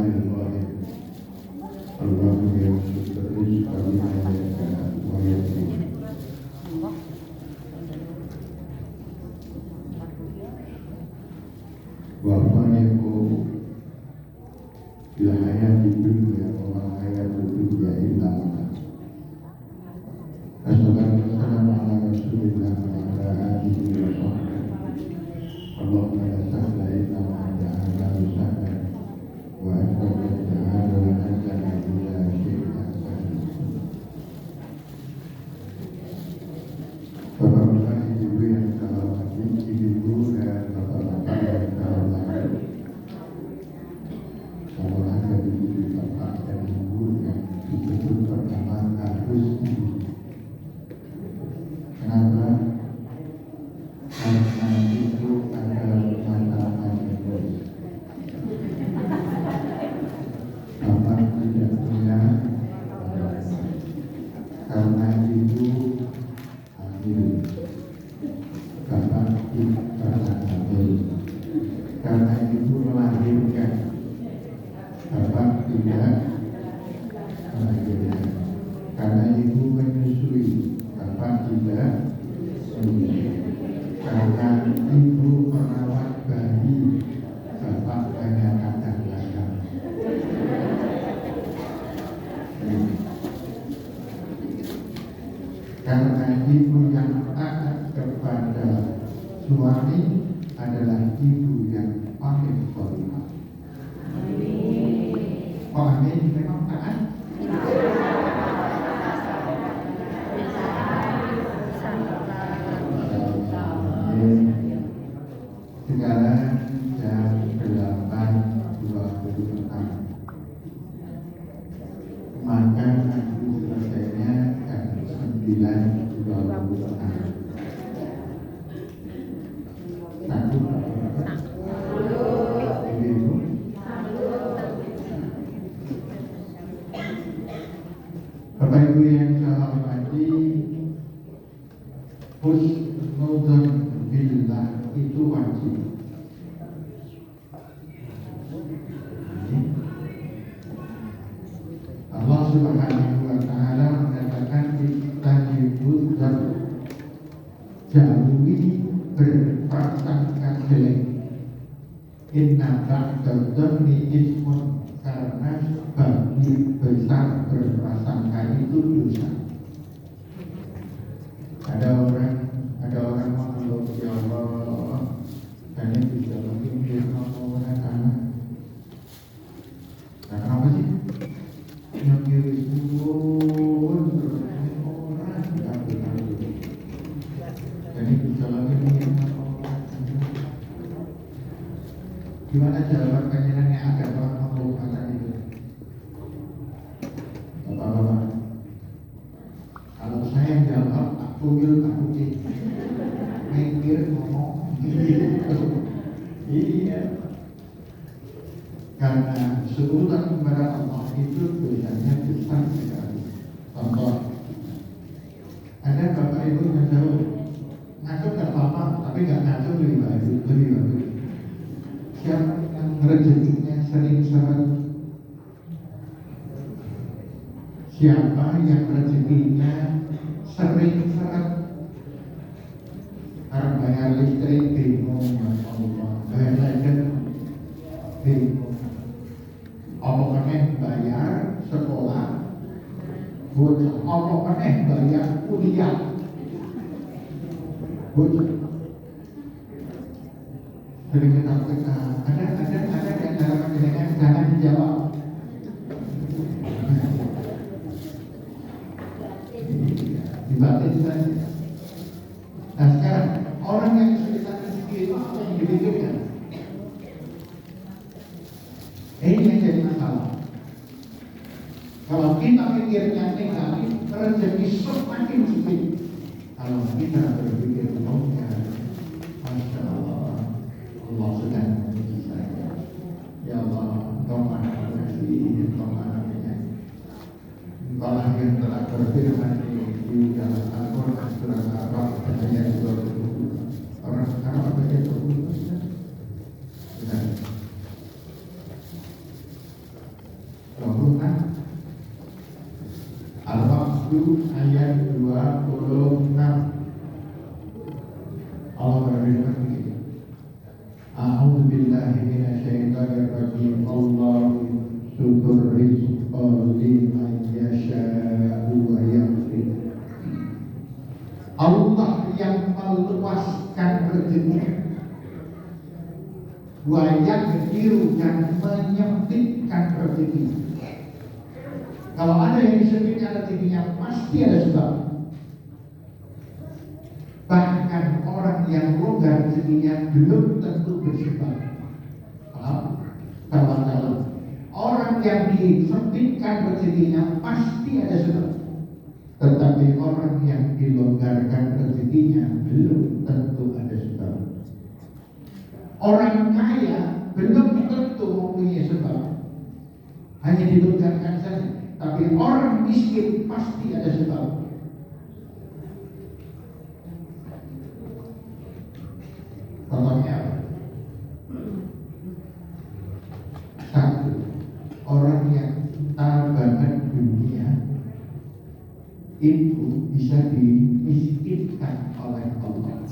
Bismillahirrahmanirrahim. Allahu yashtari kalimatan wa yasir. Wa yaqul bil hayati dunya wa ma hayatud dunya illa matar. Assalamualaikum warahmatullahi wabarakatuh. Allahumma la sahla illa ma ja'altahu sahlan wa anta taj'alu al-hazana illa shi'tan sahlan. Bapak-bapak, ibu yang saya hormati, ibu dan bapak-bapak yang saya hormati, semoga ibu bapak dan ibu yang disebut pertama harus ibu. Kenapa? Karena itu adalah masalah egois. Bapak tidak punya, karena itu ambil. Bapak tidak ambil, karena itu melahirkan. Bapak tidak melahirkan, karena ibu menyusui. Bapak tidak menyusui. Karena ibu merawat bayi, bapak hanya kadang-kadang. Karena ibu yang taat kepada suami adalah ibu yang paling sholihah. Oh, amin. Memang taat. Sekarang jam 8.26. Maka nanti selesainya jam 9.26. Satu. Ibu. Bapak Ibu yang saya hormati, husnuzon billah itu wajib. Allah Subhanahu wa ta'ala mengatakan tajibud dan jauhi berprasangka jelek. Inna ba'da dhanni ismun, karena bagi besar berprasangka itu dosa. Ada orang mengeluh, ya Allah, saya bisa memimpin orang anak. Nah, kenapa sih? Yang kiri pun orang tidak benar. Jadi bisa lagi memimpin orang. Gimana jawaban penyenangnya agar orang mengeluh akan itu? Bapak-bapak, kalau saya jawab, aku mikir ngomong iya, karena sebutan kepada Allah itu dosanya besar sekali. Contoh, ada bapak ibu yang jauh ngaco nggak apa-apa, tapi nggak ngaco lebih bagus. Siapa yang rezekinya sering seret? Siapa yang rezekinya sering seret? Karena bayar listrik bingung, Masya Allah. Bayar listrik bingung. Apa meneh bayar sekolah, bocah. Apa meneh bayar kuliah, bocah. Sering kita ada yang dalam pendidikan jangan dijawab. Dibatin saja. Nah sekarang orang yang kesulitan rezeki itu apa yang dipikirkan? Ini yang jadi masalah. Kalau kita pikirnya negatif, rezeki semakin sempit. Kalau kita berpikir positif, Masya Allah, Allah sedang memuji saya. Ya Allah, Engkau Maha Pengasih, Engkau Maha Penyayang. Engkau lah yang telah berfirman di dalam Al-Quran surat Al-Baqarah ayat 20. Orang sekarang apa saja 20? Benar. ayat 26. Allah berfirman begini. A'udzu billahi minasyaitonir rajim. Allahu syukur rizqa liman yasha'u wa yaqdir. Allah yang meluaskan rezeki, wa yaqdiru, dan menyempitkan rezeki. Kalau ada yang disempitkan rezekinya, pasti ada sebab. Bahkan orang yang longgar rezekinya belum tentu bersebab. Paham? Kalau orang yang disempitkan rezekinya pasti ada sebab. Tetapi orang yang dilonggarkan rezekinya belum tentu ada sebab. Orang kaya belum tentu mempunyai sebab, hanya dilonggarkan saja. Tapi orang miskin pasti ada sebab. Contohnya apa? Satu, orang yang cinta banget dunia itu bisa dimiskinkan oleh Allah.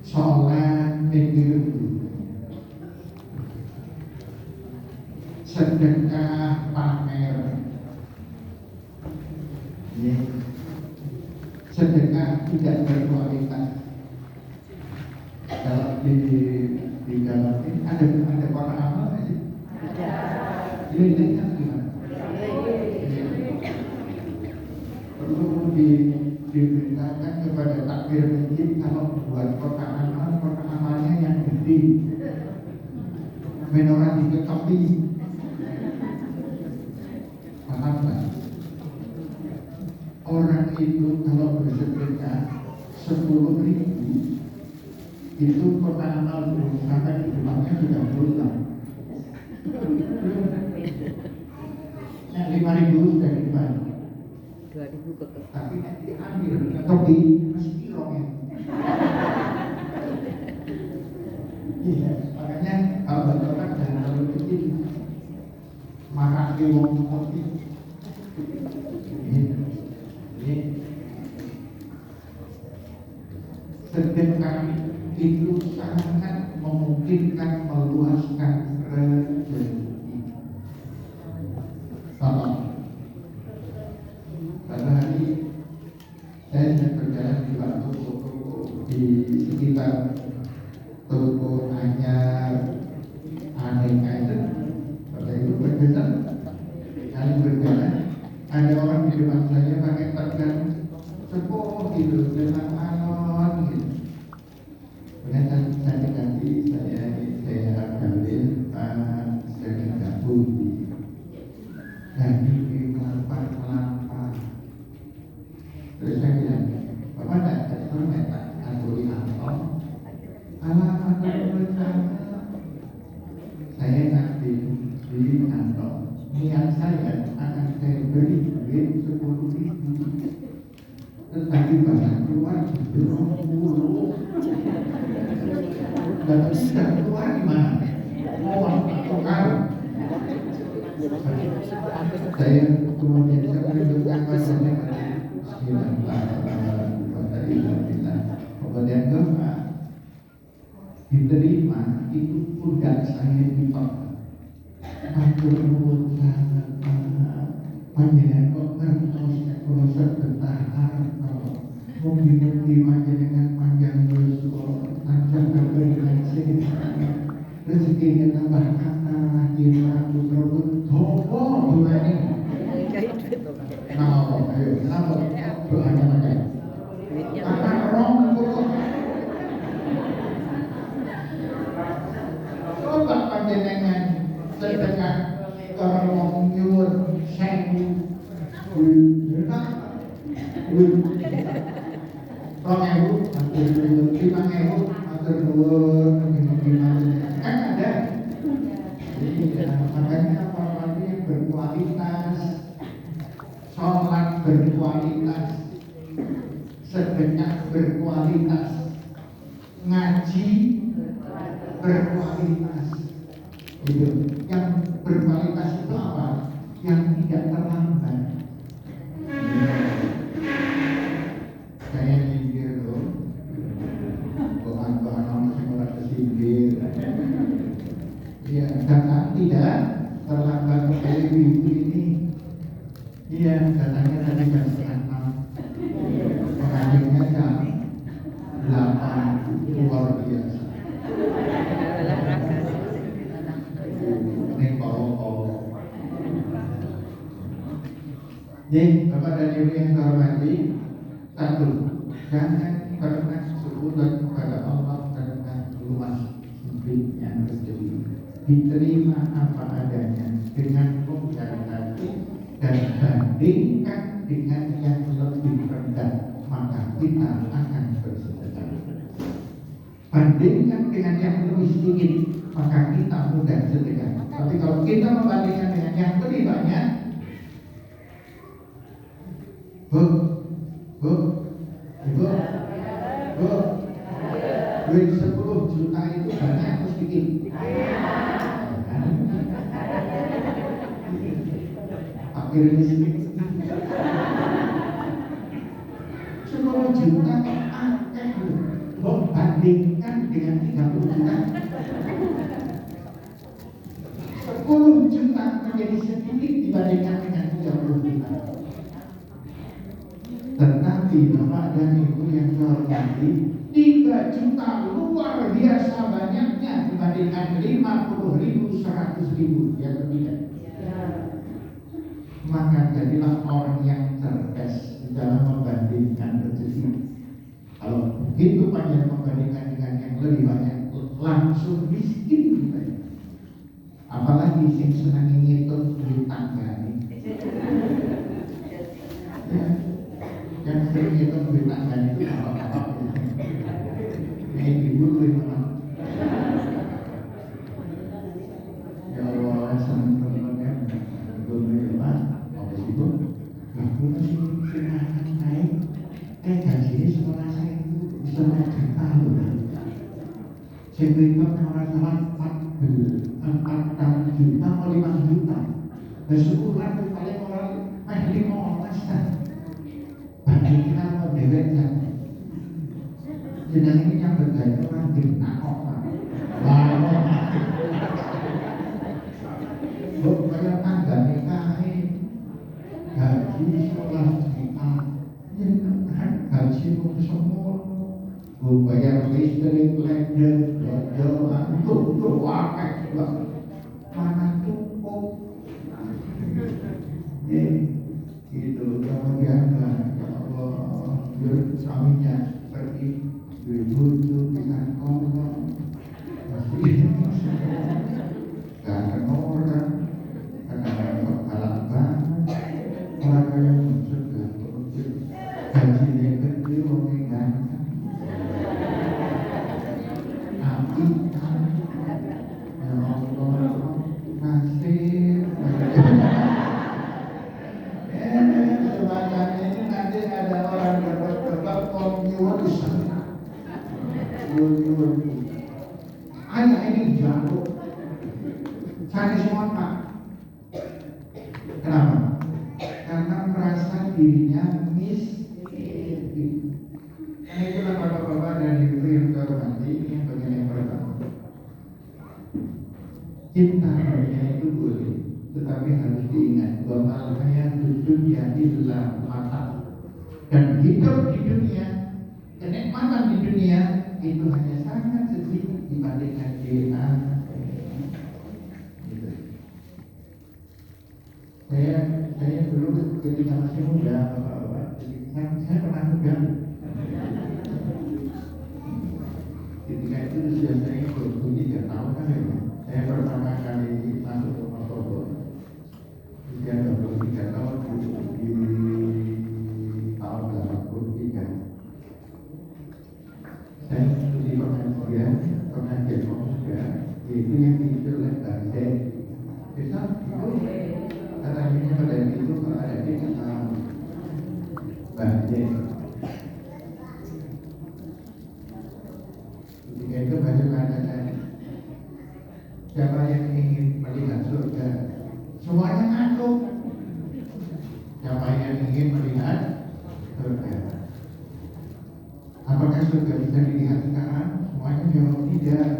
Sholat mikir dulu, sedekah pamer, ya. Sedekah tidak berkualitas. Kalau di dalam ini ada para amal nggak sih? Ini kan gimana? Perlu diberitakan kepada takbir masjid kalau buat kotak amalnya yang gede, menorah diketahui. Paham nggak? Orang itu kalau bersedekah 10.000 itu kotak amal sampai di rumahnya sudah pulang. Yang 5.000 sudah dibayar. 2.000 ke Tapi nanti ambil topi mesti rongnya. Iya, makanya kalau kotak jangan terlalu kecil. Makan di wong kopi. Ini sedekah itu sangat memungkinkan meluaskan rezeki. Contoh, pada hari saya sedang berjalan di toko di sekitar toko Anyar, Aneka itu, pada itu berjalan, saling berjalan. Ada orang di depan saya pakai tekan sepuh gitu dengan alon gitu. Kemudian saya ganti, saya ambil saya gabung jadi kelapa. Terus saya bilang, Bapak tidak terus aturi antong, alamat bersama. Saya nanti di kantong, niat saya akan saya beri duit 10.000. Tetapi bahasa keluar belum mulu. Dan tidak keluar gimana? Mau atau kau? Saya kemudian saya menunjukkan wajahnya kemudian doa diterima, itu pundak saya dipotong. Matur nuwun sangat panjenengan kok ngertos kula sebentar harto. Mugi-mugi panjenengan panjang yuswa, tansah kabeh sehat. Rezekinya tambah kata, kita putra pun dopo doane. Nah, ayo, kenapa doanya pakai? Akan rong kok. Coba panjenengan sedekah kalau nyuwun 1.000 2.000 atur nuwun kan ada. Makanya apalagi yang berkualitas, sholat berkualitas, sedekah berkualitas, ngaji berkualitas. Itu yang berkualitas itu apa? Yang tidak terlambat. Ya, datang tidak terlambat kayak ibu ini. Iya, datangnya tadi jam 6. Pengajiannya jam 8. Luar biasa. Ini kalau jadi Bapak dan Ibu yang saya hormati, satu, jangan pernah sujud kepada Allah karena luas sempitnya rezeki. Diterima apa adanya dengan logika hati dan bandingkan dengan yang lebih rendah, maka kita akan bersedekah. Bandingkan dengan yang lebih sedikit, maka kita mudah sedekah. Tapi kalau kita membandingkan dengan yang lebih banyak, duit 10 juta itu banyak atau sedikit? Akhirnya sedikit. 10 juta akeh loh, bandingkan dengan 30 juta. 10 juta menjadi sedikit dibandingkan dengan 30 juta. Tetapi Bapak dan Ibu yang saya hormati, 3 juta luar biasa banyaknya dibandingkan 50.000, 100.000, ya tidak? Maka jadilah orang yang cerdas dalam membandingkan rezeki. Kalau begitu banyak membandingkan dengan yang lebih banyak, langsung miskin kita. Apalagi sing senang ngitung duit tangga ini. Ya, yang sering ngitung duit tangga itu apa-apa. Ini ibu memang. Ya Allah, senang teman-teman. Itu, aku masih silakan naik. Gajinya sekolah saya itu bisa 4 juta loh. Saya berikan orang salah 4 juta atau 5 juta. Dan sebulan itu paling orang 15 kan. Bagi kita mau dewek kan. Jenang ini yang bergaya orang bintang orang. Loh, kayak tangga nikah gaji sekolah juta, gaji semua, bayar listrik, lender, jalan, tuh wakil juga, mana cukup, itu kemudian ya Allah, biar suaminya pergi dibujuk dengan Allah, masih gak ada orang, kadang-kadang kalah banget. Orang yang sudah gajinya gede, orang ganteng, tapi ya Allah nasib. Semacam ini nanti ada orang berbuat komputer di sana. Ayah ini jatuh. Saya semua Pak. Kenapa? Karena merasa dirinya miskin. Karena itulah bapak-bapak dan ibu yang terhormati, ini yang bagian yang pertama. Cinta dunia itu boleh, tetapi harus diingat bahwa al-hayatud dunya illa mata. Dan hidup di dunia, kenikmatan di dunia itu hanya sangat sedikit dibandingkan di akhirat. Saya dulu ketika masih muda, Bapak-bapak, saya pernah pegang. Ketika itu usia saya 23 tahun kan ya. Saya pertama kali masuk ke Ponorogo, usia 23 tahun di tahun 83. Saya di pengajian pemuda, yaitu yang diisi oleh Banten. Bisa itu katanya pada itu kalau ada di Banten. Ketika itu banyak katakan, siapa yang ingin melihat surga, semuanya ngaku. Siapa yang ingin melihat surga, apakah surga bisa dilihat sekarang? Semuanya jawab tidak.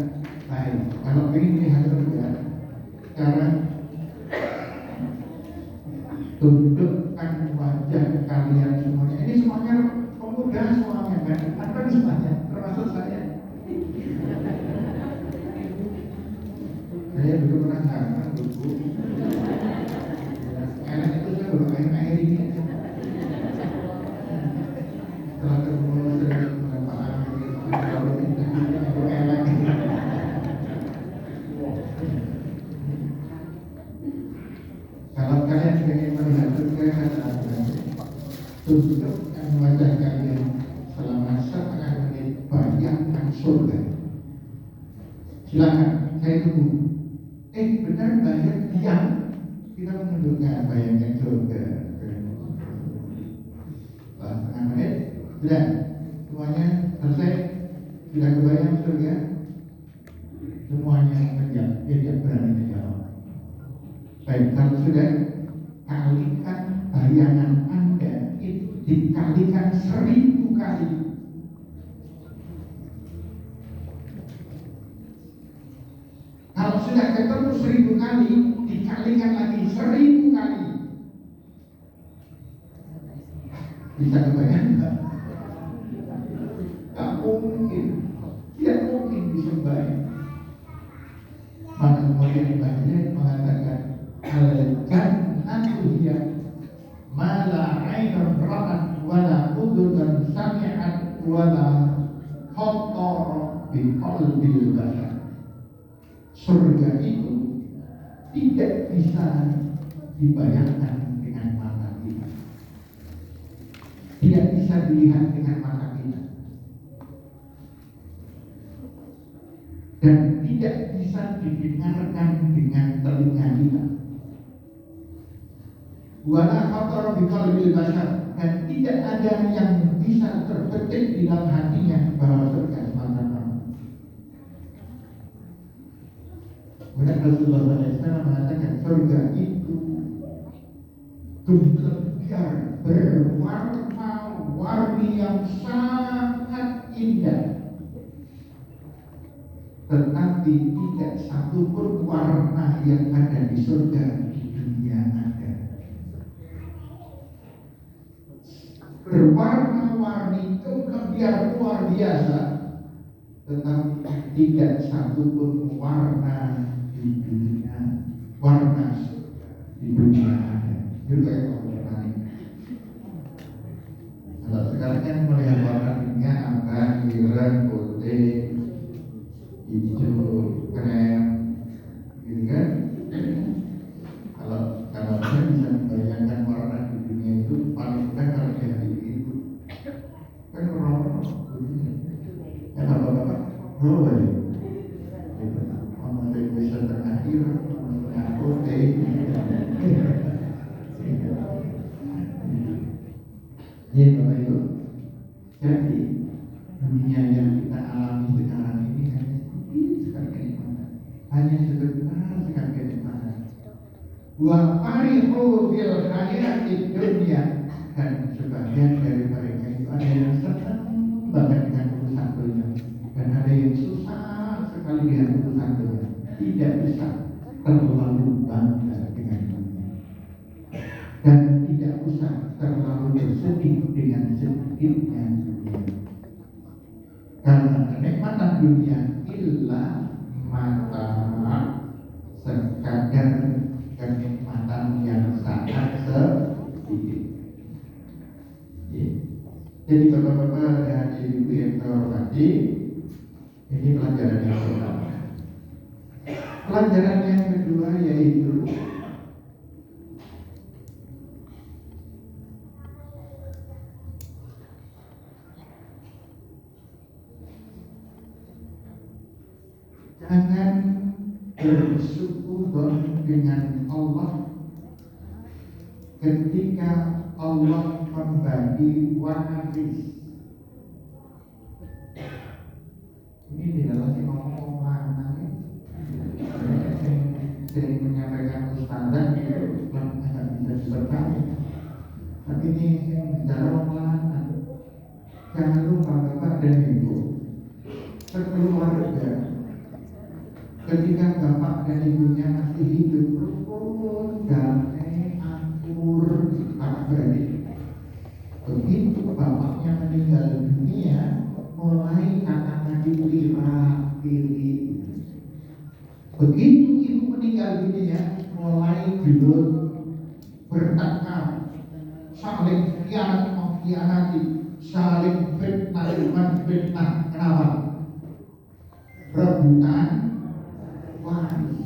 Baik, kalau ingin melihat surga, sekarang tundukkan wajah kalian semuanya. Ini semuanya pemuda semuanya kan? Apa semuanya? Termasuk saya. Saya belum pernah ngangkat buku. Sekarang itu saya baru air ini. Setelah ketemu sering dengan Pak Amir, kalau itu elek. Kalau kalian ingin melihat surga, tundukkan wajah kalian selama setengah menit, bayangkan surga. Silakan, saya tunggu. Benar banyak yang kita menundukkan bayangkan surga. Setengah menit, sudah semuanya selesai. Sudah kebayang surga? Semuanya menjawab, tidak berani menjawab. Baik, kalau sudah, kalikan bayangan Anda itu dikalikan 1000 kali. Kalau sudah ketemu 1000 kali, dikalikan lagi 1000 kali. Bisa kebayang enggak? Tidak mungkin. Tidak mungkin bisa bayang. Maka kemudian banyak mengatakan al-jannatu hiya ma la 'ainun ra'at wa la udhunun sami'at wa la khatara bi qalbil bashar. Surga itu tidak bisa dibayangkan dengan mata kita, tidak bisa dilihat dengan mata kita, dan tidak bisa didengarkan dengan telinga kita. Wala khatara bi qalbil bashar, dan tidak ada yang bisa terbetik di dalam hatinya bahwa surga semacam itu. Kemudian Rasulullah SAW mengatakan surga itu bergegar berwarna-warni yang sangat indah, tetapi tidak satu pun warna yang ada di surga di dunia ada. Berwarna-warni kegegar luar biasa, tetapi tidak satu pun warna di dunia, warna di dunia ada. Juga yang berani. Kalau sekarang kan melihat warna dunia apa? Biru, putih, hijau, krem, gitu kan? Kalau saya bisa membayangkan warna di dunia itu paling mudah kalau di hari itu kan orang ya bapak-bapak berapa ya? Orang dari bisa terakhir, orang putih. Ya bapak itu. Jadi dunia yang kita alami sekarang ini hanya sedikit sekali kenikmatan, hanya sebentar sekali kenikmatan. Wa farihu bil hayatid dunya, dan sebagian dari mereka itu ada yang senang banget dengan urusan dunia, dan ada yang susah sekali dengan urusan dunia, tidak bisa terlalu bangga dengan dunia, dan tidak usah terlalu bersedih dengan sedikitnya dunia. Karena kenikmatan dunia illa mata, sekadar kenikmatan yang sangat sedikit. Jadi bapak-bapak dan ibu yang terhormati, ini pelajaran yang pertama. Pelajaran yang kedua yaitu jangan bersyukur dengan Allah ketika Allah membagi waris. Ini di dalam ngomong mana sering menyampaikan ustazah itu agak bisa disertai. Tapi ini bicara mana? Jangan lupa bapak dan ibu, sekeluarga Ketika bapak dan ibunya masih hidup, rukun, damai, akur, kakak beradik. Begitu bapaknya meninggal dunia, mulai kakaknya dipira-piri. Begitu ibu meninggal dunia, mulai gelut, bertengkar, saling mengkhianati, saling menfitnah. Kenapa? Rebutan waris.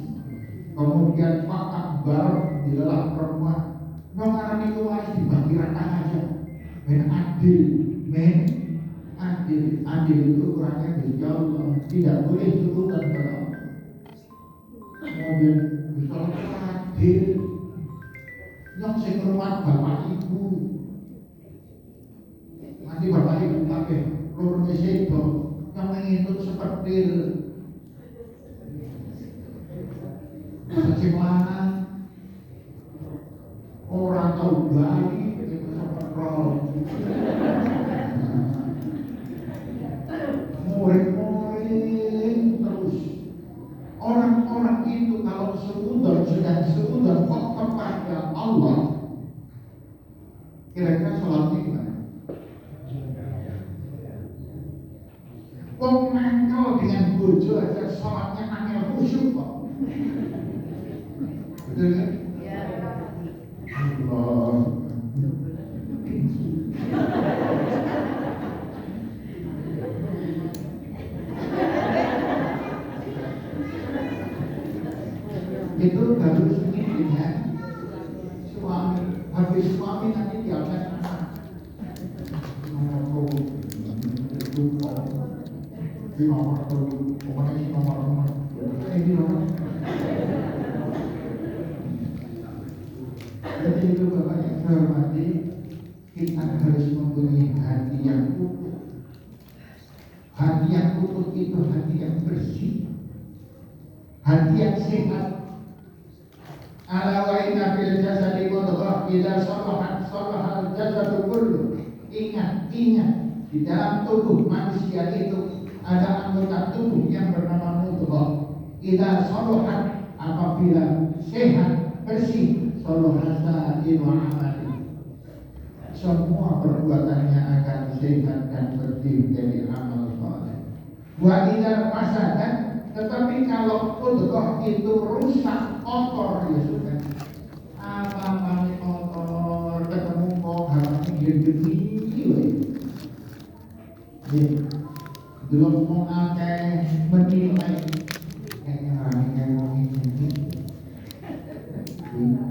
Kemudian fakta baru dilelah perempuan. Nongaran itu waris dibagi rata aja. Men adil, adil itu ukurannya Gusti Allah. Tidak boleh turunan kalau kemudian Gusti Allah adil. Nyok sing ngrumat bapak ibu. Nanti bapak ibu kabeh lurune sedo, yang ngentut seperti sing lanang orang tahu bali itu seperti murid-murid terus. Orang-orang itu kalau sedang seudon kok kepada Allah, kira-kira sholatnya gimana? Wong nangkal dengan bojo aja sholatnya angel khusyuk kok. Betul kan? Allah. Itu baru sedikit dengan suami. Habis suami nanti diangkat anak. Di nomor tuh, pokoknya nomor. Ini nomor. Jadi itu Bapak yang saya hormati, kita harus mempunyai hati yang utuh. Hati yang utuh itu hati yang bersih, hati yang sehat. Ala wa inna fil jasadi mudghah idza salahat salahal jasadu kullu. Ingat, di dalam tubuh manusia itu ada anggota tubuh yang bernama mudghah. Idza salahat, apabila sehat, bersih, salahasa wa amali. Semua perbuatannya akan sehat dan bersih menjadi amal saleh. Wa idza fasadat, tetapi kalau mudghah itu rusak, kotor, ya sudah. Apa-apa kotor, ketemu kok harusnya gede-gede. Belum mau akeh menilai kayaknya orang yang mau ini. Kita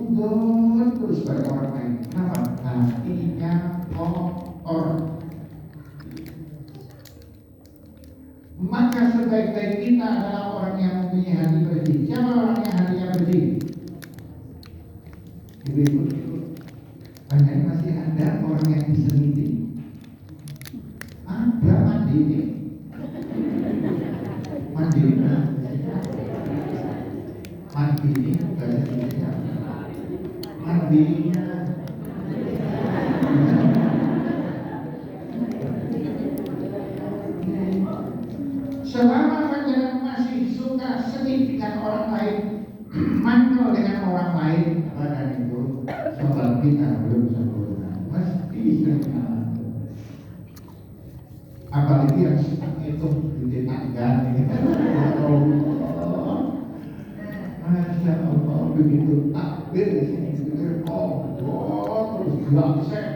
belum terus pada orang lain. Kenapa? Hatinya kotor. Maka sebaik-baik kita adalah orang yang mempunyai hati bersih. Siapa orang yang hatinya bersih? Ibu-ibu, banyak masih ada orang yang diselidiki. Ada mandiri. Mandiri bahasa Indonesia. Mandirinya selama panjenengan masih suka sedih dengan orang lain, mandul dengan orang lain, maka itu sholat kita belum sempurna. Mesti sempurna. Apalagi yang suka itu di tangga, Masya Allah, begitu takbir di sini, begitu terus gelapset,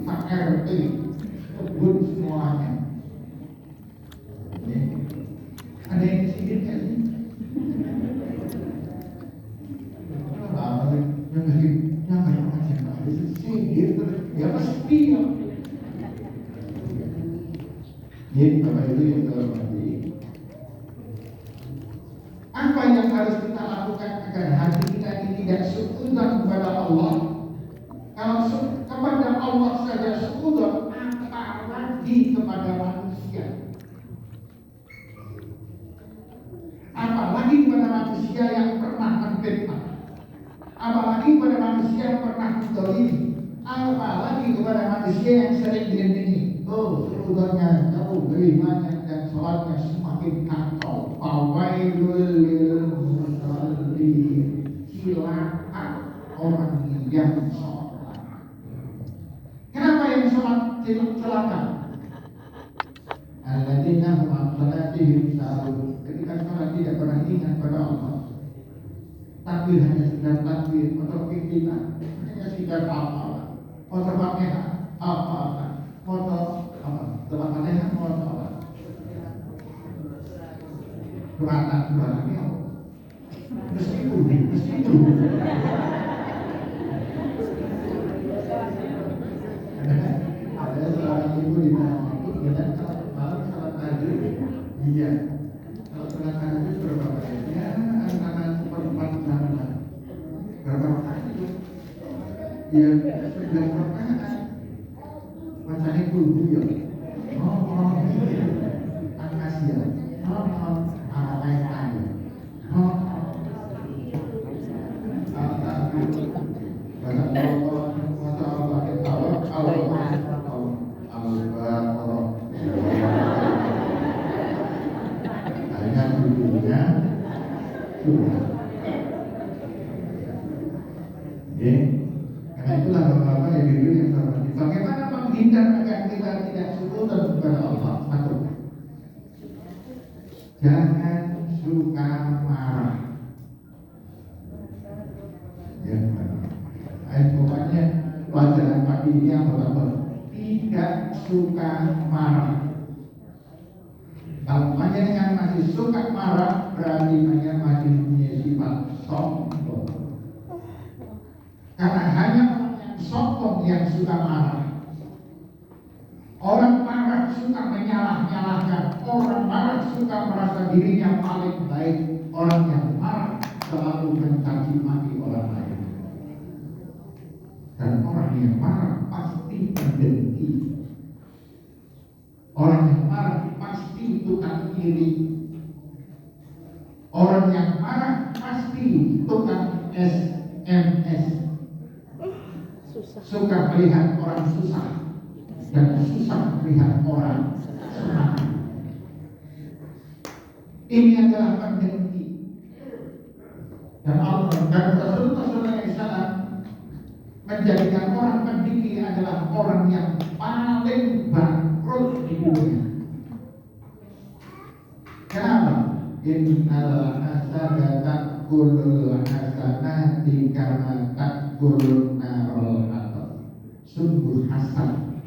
tak RT, kebun semuanya. Ada yang sindir kan sih? Yang nggak sindir ya pasti ya. Jadi Bapak itu yang terhormati. Apa yang harus kita lakukan agar hati kita ini tidak sekudan kepada Allah? Kalau kepada Allah saja sekudan, apalagi kepada manusia? Apalagi kepada manusia yang pernah menfitnah, apalagi apalagi kepada manusia yang pernah mendolimi, apalagi kepada manusia yang sering dilindungi. Sebetulnya jauh lebih banyak dan sholatnya semakin kacau. Fawailul lil musallin, celaka orang yang sholat. Kenapa yang sholat celaka? Alladzina hum an salatihim sahun. Ketika sholat tidak pernah ingat pada Allah. Takbir hanya sekedar takbir, motor kita hanya sekedar apa, motor Fatihah apa, motor apa, setelah Fatihah motor apa, Quran mesti itu. Ada seorang ibu di mana itu kita kalau salat tahajud, iya, kalau salat tahajud berapa banyak? Ya antara seperempat sama berapa rakaat itu? Ya 9 rakaat. Macamnya kudu ya. Angkas ya. Apa yang tanya? Karena itulah Bapak-Bapak yang jujur yang terhormat. Bagaimana menghindar agar kita tidak sekutu kepada Allah? Satu, jangan suka marah. Ya, pokoknya pelajaran pagi ini yang pertama, tidak suka marah. Kalau panjenengan masih suka marah, berarti panjenengan masih punya sifat sombong. Karena hanya orang yang sombong yang suka marah. Orang marah suka menyalah-nyalahkan. Orang marah suka merasa dirinya paling baik. Orang yang marah selalu mencaci maki orang lain. Dan orang yang marah pasti mendengki. Orang yang marah pasti tukang iri. Orang yang marah pasti tukang SMS. Suka melihat orang susah dan susah melihat orang senang. Ini adalah pendengki. Dan Allah dan Rasulullah SAW menjadikan orang pendengki adalah orang yang paling bangkrut di dunia. Kenapa? Innal hasanata kulul hasanati kama takulun narol atau sungguh hasad,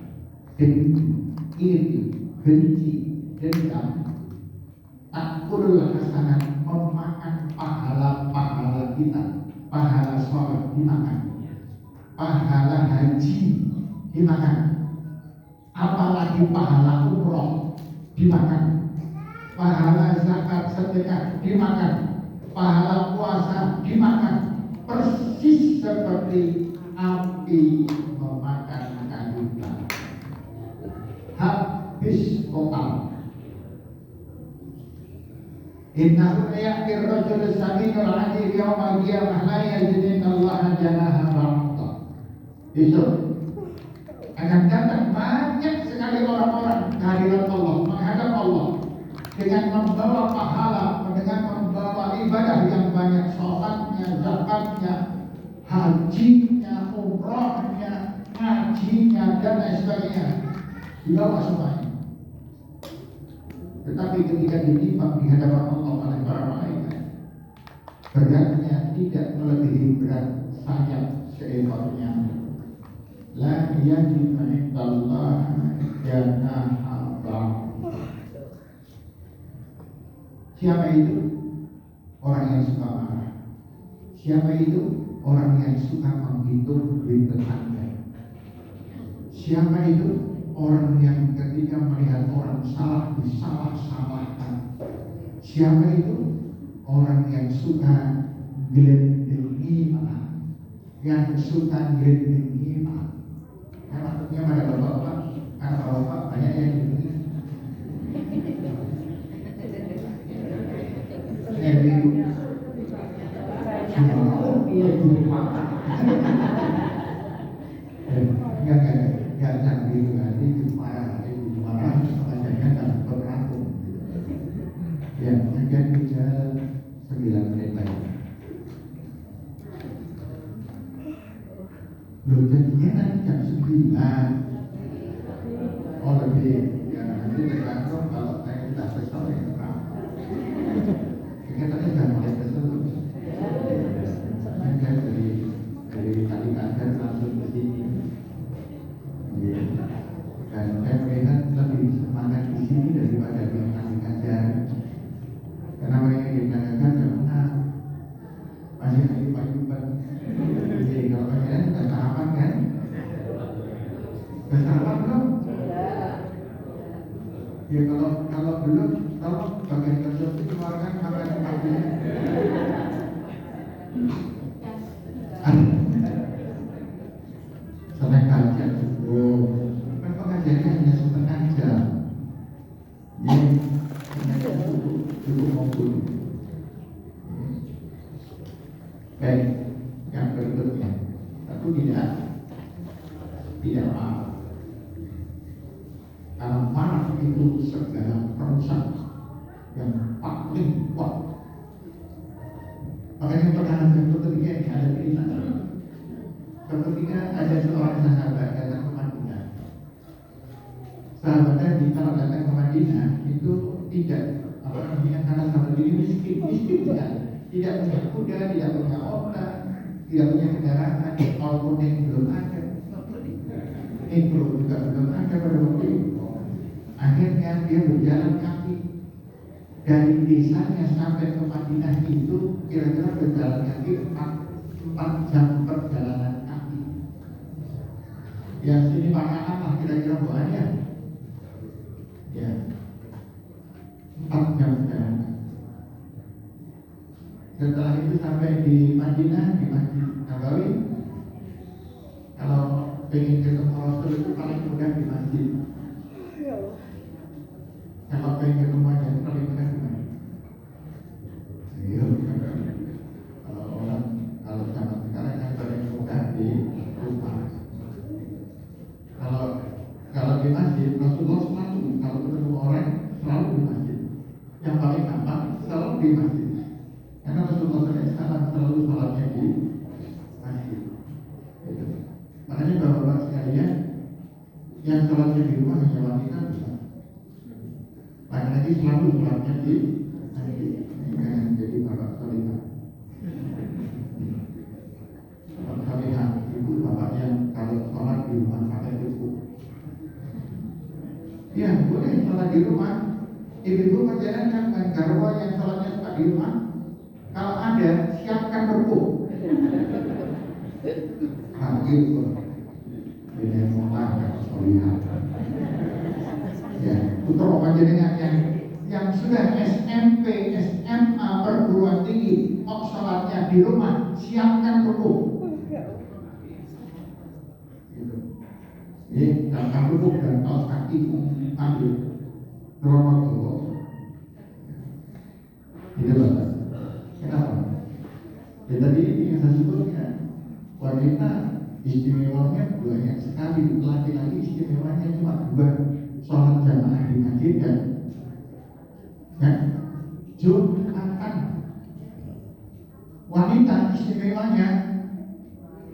dengki, iri, benci, dendam, takulul hasanat memakan pahala-pahala kita, pahala sholat dimakan, pahala haji dimakan, apalagi pahala umroh dimakan, pahala zakat sedekah dimakan, pahala puasa dimakan, persis seperti api memakan kayu bakar. Habis total. Innahu ya'tir rajul saminul adil yawmal qiyamah la yajidinallaha janaha ba'da. Besok akan datang banyak sekali orang-orang kehadiran Allah, menghadap Allah dengan membawa pahala, dengan membawa ibadah yang banyak, sholatnya, zakatnya, hajinya, umrohnya, ngajinya, dan lain sebagainya, dibawa semuanya. Tetapi ketika ditimbang di hadapan Allah oleh para malaikat, beratnya tidak melebihi berat sayap seekornya. La yajidu indallahi janaha ba'da. Siapa itu? Orang yang suka marah. Siapa itu? Orang yang suka menghitung duit tetangga. Siapa itu? Orang yang ketika melihat orang salah disalah-salahkan. Siapa itu? Orang yang suka gelendengi malah. Yang suka gelendengi malah. Maksudnya pada bapak-bapak, karena bapak banyak yang begini. Ibu, hari ibu marah, makanya kan berlaku. Ya, kemudian kita 9 menit lagi. Loh, jadinya nanti jam 9. Oh lebih, ya nanti tergantung kalau saya tidak kesel ya berapa. Kita tadi sudah mulai kesel. Saya dari tadi kader langsung ke sini. Dan saya melihat lebih semangat di sini daripada di tadi kader. Karena mereka di belakang karena masih lagi payuban. Jadi kalau kalian sudah sarapan kan? Sudah sarapan belum? Ya kalau belum, kalau bagian kerja itu keluarkan kamar tempatnya. Sampai kajian dulu. Kan pengajiannya hanya setengah jam. Ini cukup maupun. Baik, yang berikutnya. Satu tidak maaf. Kalau marah itu segala perusak yang paling kuat. Makanya pernah ada ketika ada cerita. Ketika ada seorang sahabat datang ke Madinah. Sahabatnya kalau datang ke Madinah itu tidak karena sahabat ini miskin tidak punya kuda, tidak punya onta, tidak punya kendaraan, walaupun yang belum ada. Info juga belum ada pada waktu itu. Akhirnya dia berjalan kaki dari desanya sampai ke Madinah itu kira-kira berjalan kaki 4 jam perjalanan kaki. Yang sini pakanan lah kira-kira banyak. Ya, 4 jam perjalanan. Setelah itu sampai di Madinah, di Masjid Nabawi. Kalau pengen ketemu Rasul itu paling mudah di masjid. Kalau pengen ketemu aja paling mudah di mana? Kalau zaman sekarang yang paling mudah di rumah. Kalau di masjid Rasulullah selalu kalau ketemu orang selalu di masjid. Yang paling gampang selalu di masjid. Karena Rasulullah SAW selalu sholatnya di masjid. Gitu. Makanya bapak-bapak sekalian yang sholatnya di rumah hanya wanita bisa. Laki-laki selalu sholatnya di masjid. Ini jadi bapak solihah. Bapak solihah itu bapak yang kalau sholat di rumah pakai cukup. Ya boleh sholat di rumah. Ibu-ibu perjalanan dengan garwa yang sholatnya suka di rumah. Kalau ada siapkan berbuh. Gitu. Ini mulai solihah. Ya, putra panjenengan yang sudah SMP, SMA, perguruan tinggi, kok sholatnya di rumah, siapkan rukuk. Gitu. Ini dalam rukuk dan kaos kaki ambil kronologi. Ini bagus. Kenapa? Ya tadi yang saya sebutkan, wanita istimewanya banyak sekali, laki-laki istimewanya cuma 2, sholat jamaah di masjid dan Jumatan. Wanita istimewanya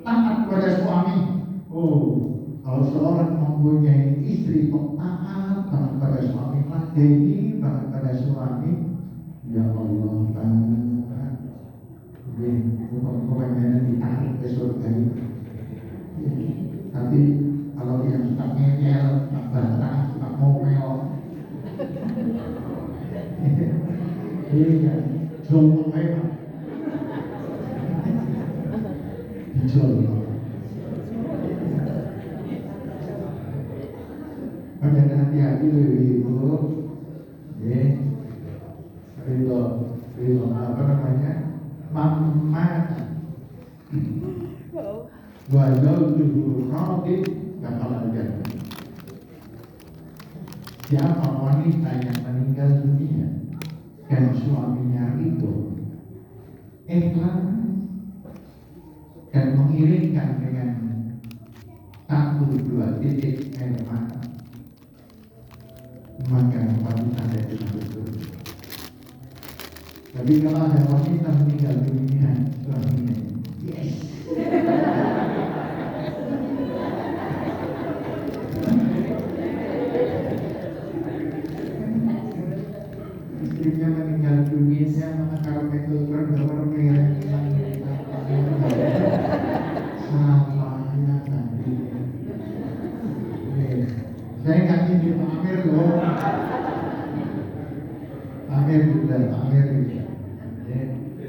taat kepada suami. Oh, kalau seorang mempunyai istri kok taat banget pada suami, ladeni banget pada suami, ya Allah banget. Kebanyakan ditarik ke surga itu. Tapi kalau yang suka ngeyel, suka barang, suka ngomel, iya, jompo memang dijual. Pada hati-hati ibu, ridho apa namanya, mamatan. Walau tubuh roti kapal aja. Siapa wanita yang meninggal dunia dan suaminya itu ikhlas dan mengiringkan dengan 1, 2, dua titik air mata, maka wanita ada di situ. Tapi kalau ada wanita meninggal dunia, suaminya, yes. Istrinya meninggal dunia, mana kalau itu terdengar merah, salahnya tadi. Saya nggak ingin pamer loh. Pamer juga.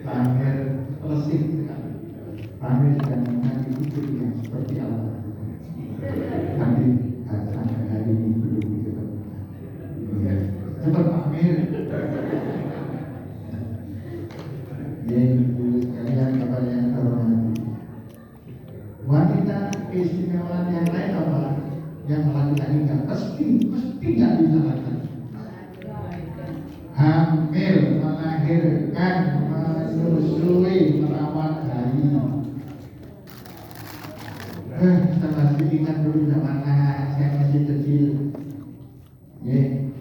Pamer lesik sekali. Pamer dan menjadi hidup yang seperti Allah. Tapi sampai hari ini belum kita. Cepat pamer. Ibu sekalian, Bapak yang terhormati. Wanita keistimewaan yang lain apa? Yang laki-laki nggak pasti nggak bisa lagi. Hamil, melahirkan, menyusui, merawat bayi. Saya masih ingat dulu zaman saya masih kecil,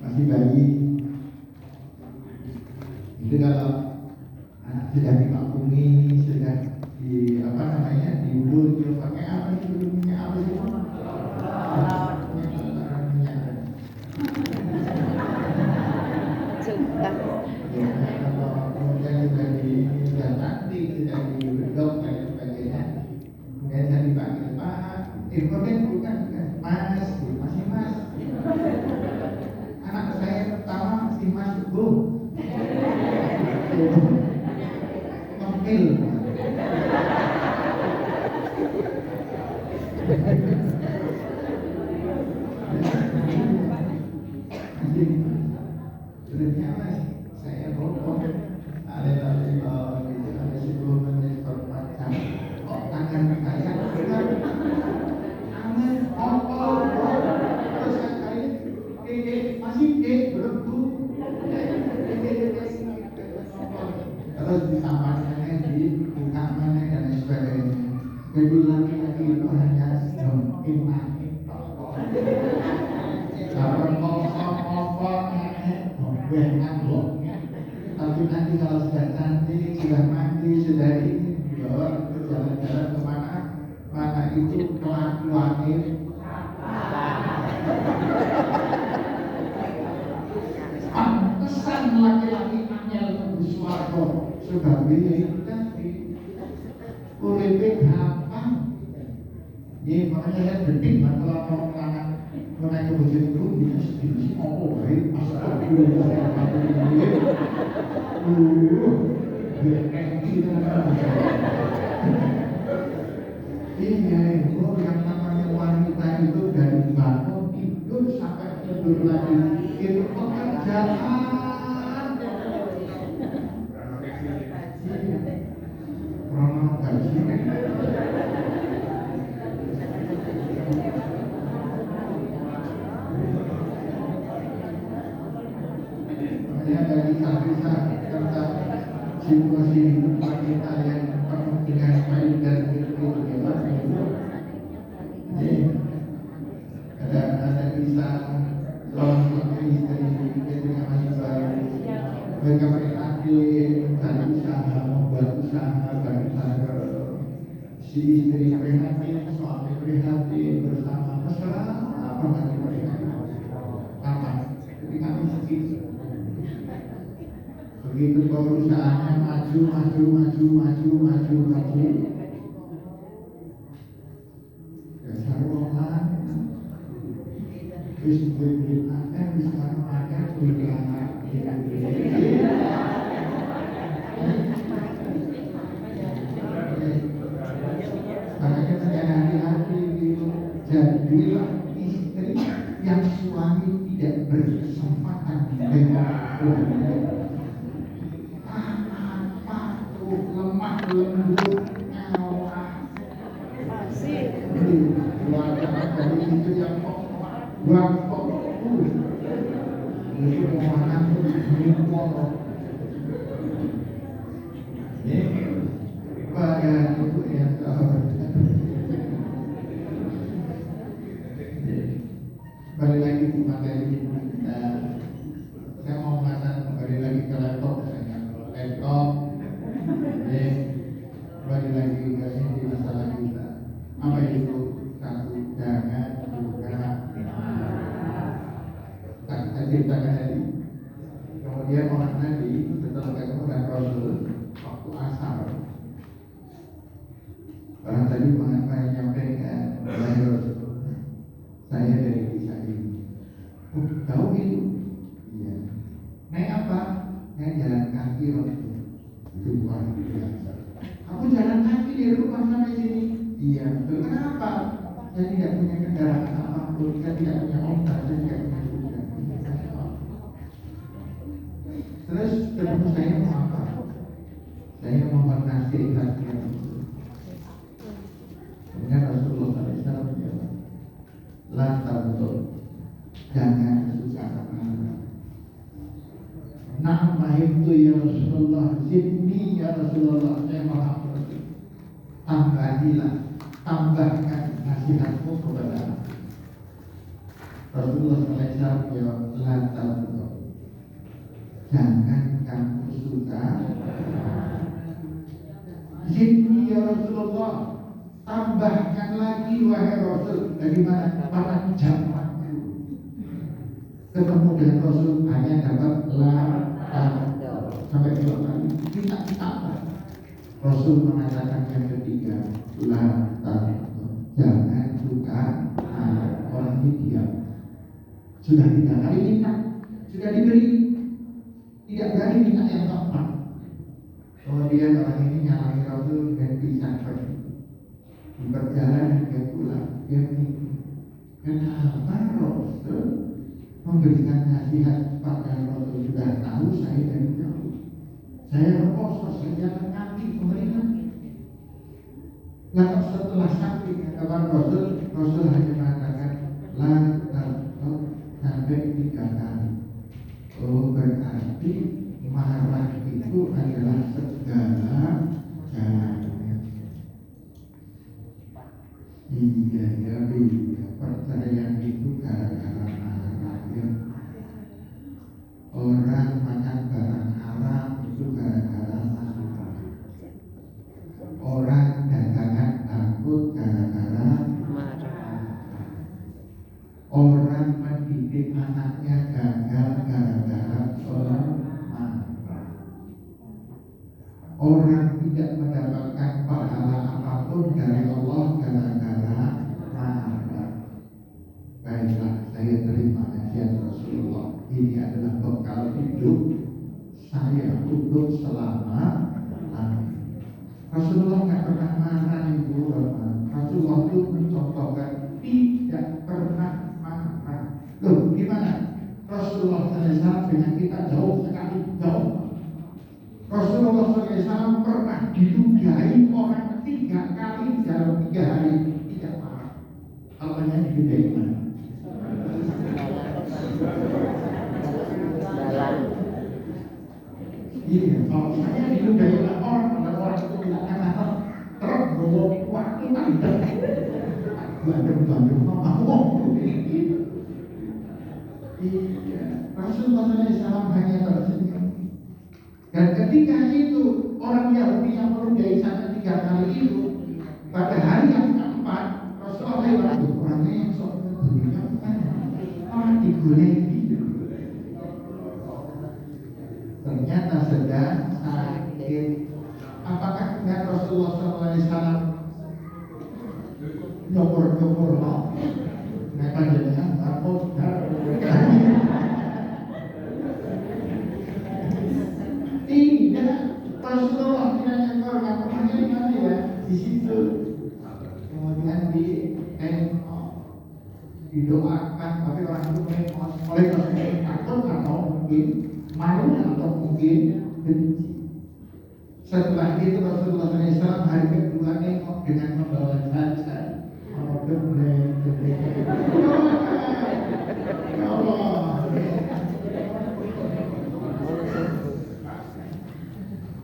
masih bayi. Itu kalau anak sudah dipakumi, sudah di apa namanya, diulut, pakai apa itu minyak apa sih? Kemudian sudah cantik, sudah dibedok dan sebagainya. Kemudian saya dipanggil Pak, bukan Mas, masih Mas. Anak saya pertama si Mas Bu. Ngomil. Sebenarnya Mas, saya rokok. Ada 10 menit per 4 jam. Kok tangan saya berat? Tangan kotor. Terus saya masih belum Bu. Terus disampaikannya dibuka mana dan sebagainya. Jadi laki-laki itu hanya iman. Kalau ngomong tapi nanti kalau sudah cantik, sudah mandi, sudah ini, dibawa berjalan-jalan kemana, mana itu kelakuannya. Pantesan laki-laki angel tembus swarga sebab ini tadi urip gampang. Nggih, makanya saya gede banget kalau ngomong menaik ke bojone itu bisa sedih apa wae astagfirullahaladzim. Iya, itu yang namanya wanita itu dari bangun tidur sampai tidur lagi itu pekerjaan. Rono gaji. Dari kisah-kisah tentang situasi hidup wanita yang penuh dengan baik dan kehidupan itu. Ada kisah seorang suami istri ketika masih baru, mereka berlatih mencari usaha, membuat usaha bagi si istri prihatin, suami prihatin bersama mesra, apa nanti mereka kapan? Jadi kami sedih. Begitu perusahaannya maju, dasar orang terus duit akan bisa makan duit anak. Makanya saya hati-hati gitu. Jadilah istri yang suami tidak berkesempatan dengan lemah lembut dari itu yang bangkok itu orang mimpor pada itu yang Apa itu? Satu, jangan juga tak ciptakan tadi. Kemudian orang tadi setelah ketemu dengan Rasul waktu asar, orang tadi menyampaikan, wahai Rasul, saya dari desa ini. Tahu itu? Iya. Naik apa? Naik jalan kaki Rasul. Itu luar biasa. Kamu jalan kaki dari rumah sampai sini? Iya. Kenapa? Saya tidak punya kendaraan apapun, saya tidak punya onta, saya tidak punya kuda. Terus ketemu saya mau apa? Saya mau bernasihat dengan itu. Kemudian Rasulullah SAW menjawab, lantas betul, jangan suka marah. Nama itu ya Rasulullah, zidni ya Rasulullah, saya maaf. Tambahkanlah, tambahkan nasihatmu kepada aku. Rasulullah SAW menjawab, lantas betul, jangan kamu suka. Zidni ya Rasulullah, tambahkan lagi wahai Rasul. Dari mana? Pada zaman ketemu dengan Rasul hanya dapat sampai 2 kali. Kita apa? Rasul mengatakan yang ketiga, jangan suka orang ini diam. Sudah 3 kali minta, sudah diberi, tidak berani minta yang keempat. Kemudian orang ini nyalahi Rasul dan bisa pergi. Di perjalanan dia pulang, dia mikir, kenapa Rasul memberikan nasihat pada Rasul? Sudah tahu saya dari jauh, saya reposo, saya jalan kaki pemerintah. Lalu setelah sampai ke depan Rasul, Rasul hanya mengatakan sampai 3 kali. Oh, berarti marah itu adalah segala jalannya. Iya, ya, perceraian itu gara-gara marah ya. Orang makan barang haram itu gara-gara marah. Orang dagangan takut gara-gara marah. Orang mendidik anaknya gagal gara-gara marah. Orang tidak mendapatkan pahala apapun dari Allah gara-gara marah. Baiklah, saya terima ajaran Rasulullah. Ini adalah bekal hidup saya untuk selama-lamanya. Rasulullah tidak pernah marah ibu. Rasulullah itu mencontohkan tidak pernah marah. Loh, gimana? Rasulullah SAW dengan kita jauh sekali, jauh. Rasulullah SAW pernah diludahi orang 3 kali dalam 3 hari, tidak marah. Kalau hanya diludahi mana? Iya, kalau saya diludahi orang itu tidak akan terus bawa waktu anda. Bandung mau gitu. Iya, Rasulullah SAW hanya tersenyum. Dan ketika itu orang Yahudi yang meludahi sampai 3 kali itu, pada hari yang keempat Rasulullah itu orangnya yang sok dunia orang digulai gitu. Ternyata sedang sakit. Apakah dengan Rasulullah SAW nyopor-nyopor mau? Mereka jadinya takut. Tidak, Rasulullah tidak nyekor, kamarnya di mana ya? Di situ. Kemudian didoakan, tapi orang itu oleh Rasulullah takut atau mungkin malu atau mungkin benci. Setelah itu Rasulullah SAW hari kedua nengok dengan membawa saja. Ya Allah.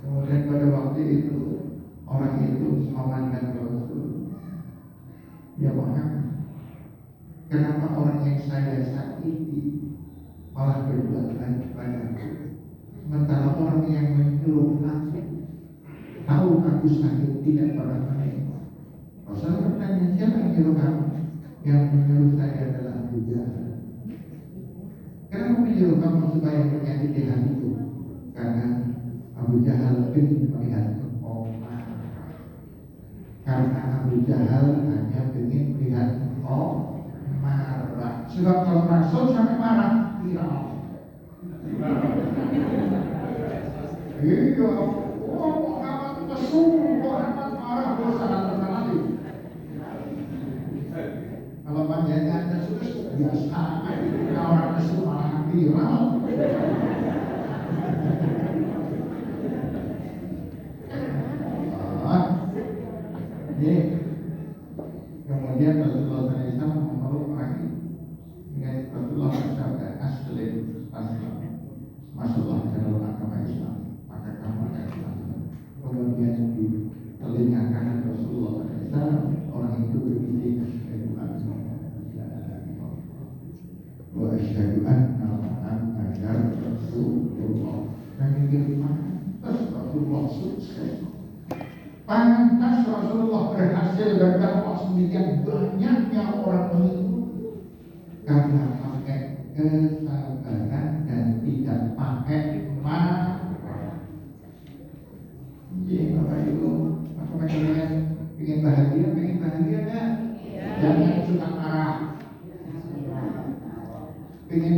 Kemudian pada waktu itu orang itu memanggil Rasul. Ya Muhammad, kenapa orang yang saya sakiti malah berbuat baik padaku, sementara orang yang menyuruh aku tahu aku sakit tidak pernah menengok? Rasul bertanya menyuruh kamu? Yang menyuruh saya adalah Abu Jahal. Kenapa menyuruh kamu supaya menyakiti hatiku? Karena Abu Jahal ingin melihat engkau marah. Karena Abu Jahal hanya ingin melihat engkau marah. Sebab kalau Rasul sampai marah, viral. Iya, Muhammad Rasul, Muhammad marah, sangat terkenal. Kalau panjangnya Anda sudah biasa, orang Rasul marah viral. Jadi, kemudian Rasulullah SAW memeluk lagi. Rasulullah bersabda, aslim masuklah ke dalam agama Islam, maka kamu akan selamat. Kemudian di telinga kanan Rasulullah SAW, orang itu berbisik, asyhadu anna wa asyhadu anna Muhammadar Rasulullah. Dan ini pantas Rasulullah sukses. Pantas Rasulullah berhasil berdakwah sendirian, banyaknya orang mengikut karena pakai kesabaran dan tidak pakai marah. Jadi Bapak Ibu, apa kalian ingin bahagia kan? Jangan suka marah. Ingin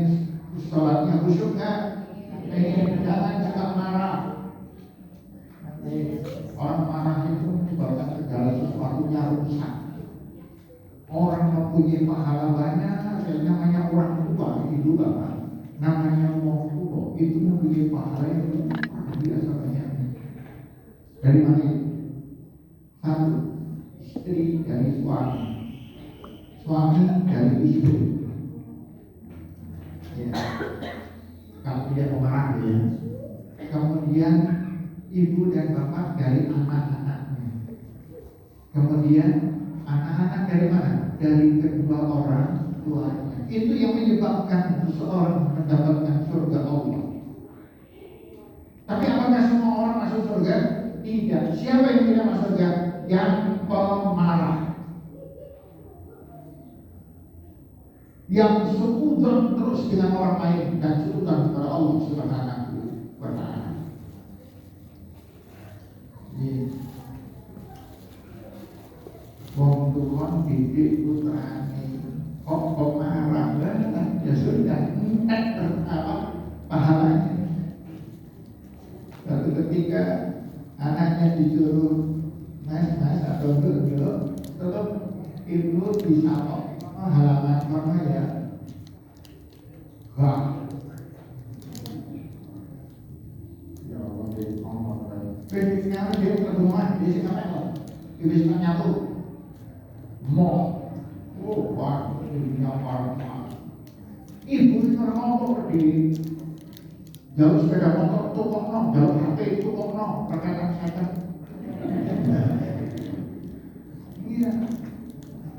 sholatnya khusyuk kan? Jangan suka marah. Orang marah itu menyebabkan segala sesuatunya rusak. Orang mempunyai pahala banyak, namanya orang tua itu Bapak, namanya orang tua itu mempunyai pahala yang luar biasa banyaknya. Dari mana itu? Satu, istri dari suami, suami dari istri. Ya. Kalau dia pemarah ya. Kemudian ibu dan bapak dari anak-anaknya. Kemudian anak-anak dari mana? Dari kedua orang tuanya. Itu yang menyebabkan seseorang mendapatkan surga Allah. Tapi apakah semua orang masuk surga? Tidak. Siapa yang tidak masuk surga? Yang pemarah, yang sekutu terus dengan orang lain dan sekutu kepada Allah Subhanahu wa Ta'ala. Wong tuwa didik putrane kok marah ya sudah entek pahalanya. Suatu ketika anaknya disuruh mas atau duduk, tetap ibu disapa halaman mana ya? Gak. Ya Allah dia ngomong. Ketika dia ketemuan di sini apa? Di sini nyatu. Mau, ini apa? Ibu itu ngomong di jalur sepeda motor, tukang nong, jalur HP, tukang nong, perkataan saya. Iya.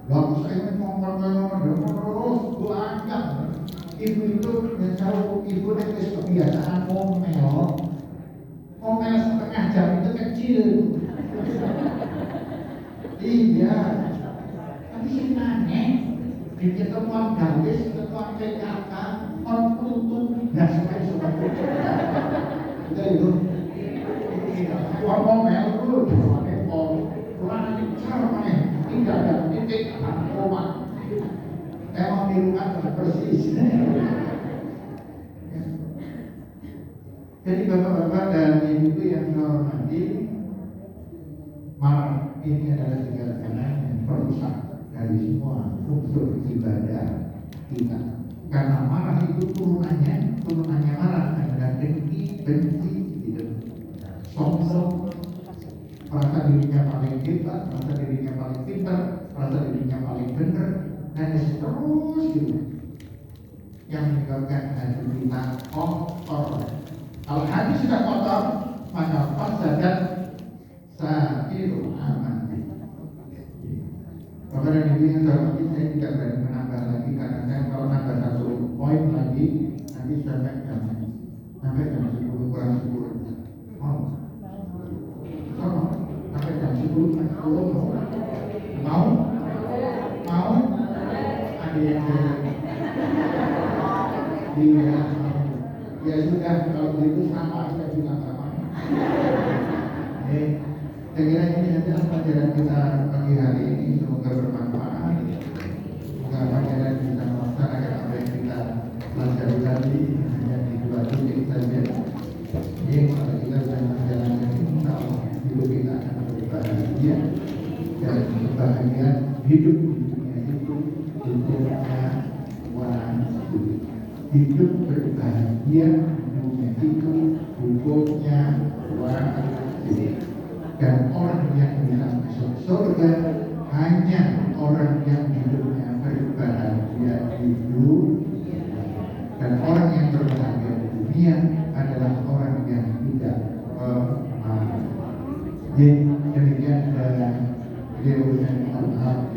Lalu saya ngomong terus belanja. Ibu itu selalu ibu itu kebiasaan ngomel setengah jam itu kecil. Iya. Tapi aneh, di ketemuan garis, ketemuan PKK, on tutup, dan sebagainya. Itu ngomong dulu, kurang besar mana? Tidak ada titik koma. Emang dirukan persis. Jadi bapak-bapak dan ibu yang saya hormati, marah ini adalah segala-galanya yang merusak dari semua unsur ibadah kita. Karena marah itu turunannya marah adalah dengki, benci, gitu. Sombong, merasa dirinya paling hebat, merasa dirinya paling pintar, merasa dirinya paling benar, dan terus gitu. Yang menyebabkan hati kita kotor. Kalau hati sudah kotor, maka fasadat sa'irul amal. Bapak dan Ibu yang saya hormati, saya tidak berani menambah lagi karena saya kalau nambah satu poin lagi nanti sampai jam 10 kurang 10. Mau? Sama? Sampai jam 10 mau? Iya. Iya. Ya sudah, kalau gitu sama saya bilang sama. Saya kira ini adalah pelajaran kita pagi hari ini, semoga bermanfaat. Semoga pelajaran bisa melaksanakan apa yang kita pelajari tadi hanya di 2 titik saja. Kalau kita sudah menjalankan ini, insya Allah hidup kita akan berbahagia dan kebahagiaan hidup di dunia itu hukumnya wajib. Hidup berbahagia di dunia itu hukumnya wajib. Dan orang yang bisa masuk surga hanya orang yang hidupnya berbahagia di dunia. Dan orang yang berbahagia di dunia adalah orang yang tidak pemaaf. Jadi demikian beliau dan Allah